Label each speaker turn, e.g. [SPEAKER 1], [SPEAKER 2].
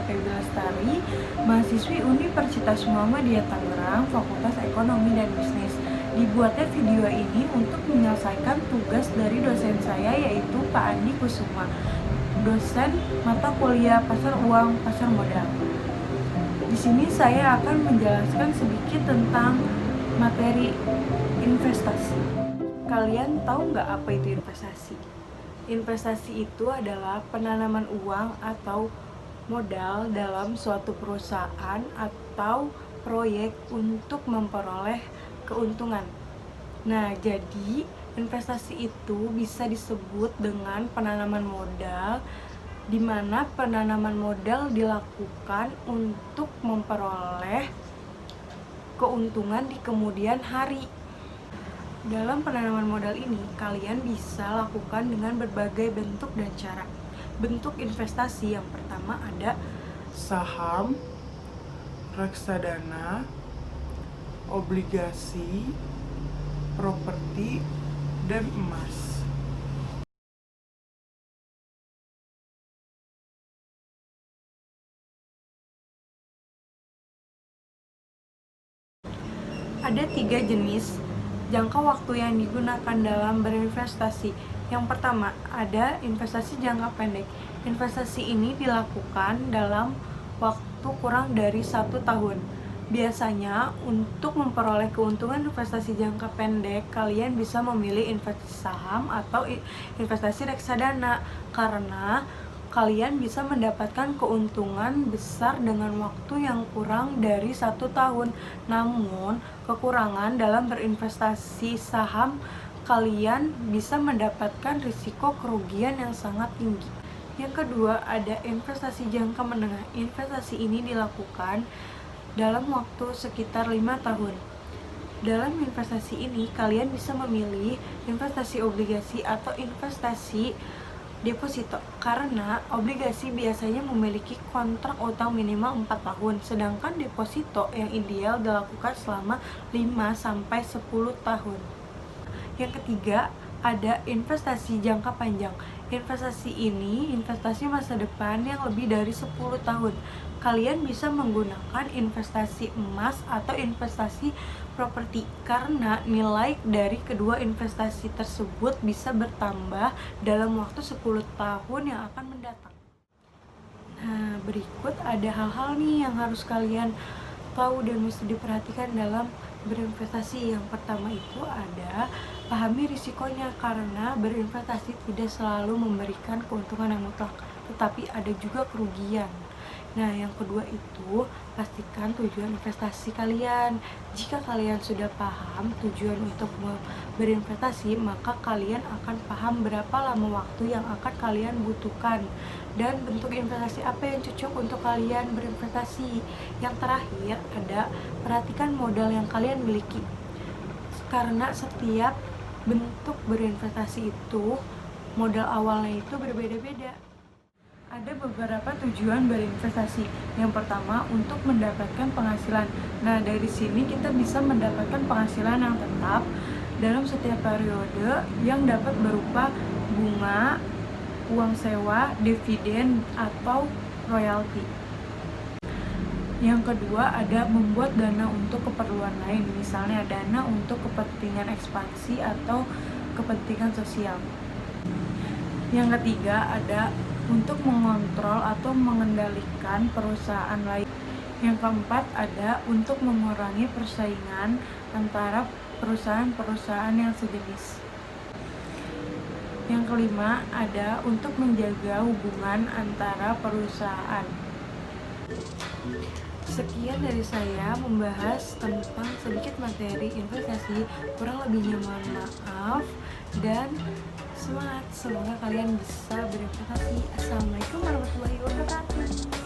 [SPEAKER 1] Febi Lestari, mahasiswi Universitas Muhammadiyah Tangerang, Fakultas Ekonomi dan Bisnis. Dibuatnya video ini untuk menyelesaikan tugas dari dosen saya, yaitu Pak Andi Kusuma, dosen mata kuliah pasar uang pasar modal. Di sini saya akan menjelaskan sedikit tentang materi investasi. Kalian tahu nggak apa itu investasi? Investasi itu adalah penanaman uang atau modal dalam suatu perusahaan atau proyek untuk memperoleh keuntungan. Nah, jadi investasi itu bisa disebut dengan penanaman modal, di mana penanaman modal dilakukan untuk memperoleh keuntungan di kemudian hari. Dalam penanaman modal ini, kalian bisa lakukan dengan berbagai bentuk dan cara. Bentuk investasi yang pertama ada
[SPEAKER 2] saham, reksadana, obligasi, properti, dan emas.
[SPEAKER 1] Ada 3 jenis jangka waktu yang digunakan dalam berinvestasi. Yang pertama, ada investasi jangka pendek. Investasi ini dilakukan dalam waktu kurang dari 1 tahun. Biasanya, untuk memperoleh keuntungan investasi jangka pendek, kalian bisa memilih investasi saham atau investasi reksadana, karena kalian bisa mendapatkan keuntungan besar dengan waktu yang kurang dari 1 tahun. Namun, kekurangan dalam berinvestasi saham, kalian bisa mendapatkan risiko kerugian yang sangat tinggi. Yang kedua, ada investasi jangka menengah. Investasi ini dilakukan dalam waktu sekitar 5 tahun. Dalam investasi ini, kalian bisa memilih investasi obligasi atau investasi deposito, karena obligasi biasanya memiliki kontrak utang minimal 4 tahun, sedangkan deposito yang ideal dilakukan selama 5-10 tahun. Yang ketiga, ada investasi jangka panjang. Investasi ini investasi masa depan yang lebih dari 10 tahun. Kalian bisa menggunakan investasi emas atau investasi properti, karena nilai dari kedua investasi tersebut bisa bertambah dalam waktu 10 tahun yang akan mendatang. Nah, berikut ada hal-hal nih yang harus kalian tahu dan mesti diperhatikan dalam berinvestasi. Yang pertama itu ada pahami risikonya, karena berinvestasi tidak selalu memberikan keuntungan yang mutlak, tetapi ada juga kerugian. Nah, yang kedua itu pastikan tujuan investasi kalian. Jika kalian sudah paham tujuan untuk berinvestasi, maka kalian akan paham berapa lama waktu yang akan kalian butuhkan dan bentuk investasi apa yang cocok untuk kalian berinvestasi. Yang terakhir ada perhatikan modal yang kalian miliki, karena setiap bentuk berinvestasi itu modal awalnya itu berbeda-beda. Ada beberapa tujuan berinvestasi. Yang pertama, untuk mendapatkan penghasilan. Nah, dari sini kita bisa mendapatkan penghasilan yang tetap dalam setiap periode yang dapat berupa bunga, uang sewa, dividen, atau royalti. Yang kedua, ada membuat dana untuk keperluan lain, misalnya dana untuk kepentingan ekspansi atau kepentingan sosial. Yang ketiga, ada untuk mengontrol atau mengendalikan perusahaan lain. Yang keempat, ada untuk mengurangi persaingan antara perusahaan-perusahaan yang sejenis. Yang kelima, ada untuk menjaga hubungan antara perusahaan. Sekian dari saya membahas tentang sedikit materi investasi. Kurang lebihnya mohon maaf, dan semangat, semoga kalian bisa berinvestasi. Assalamualaikum warahmatullahi wabarakatuh.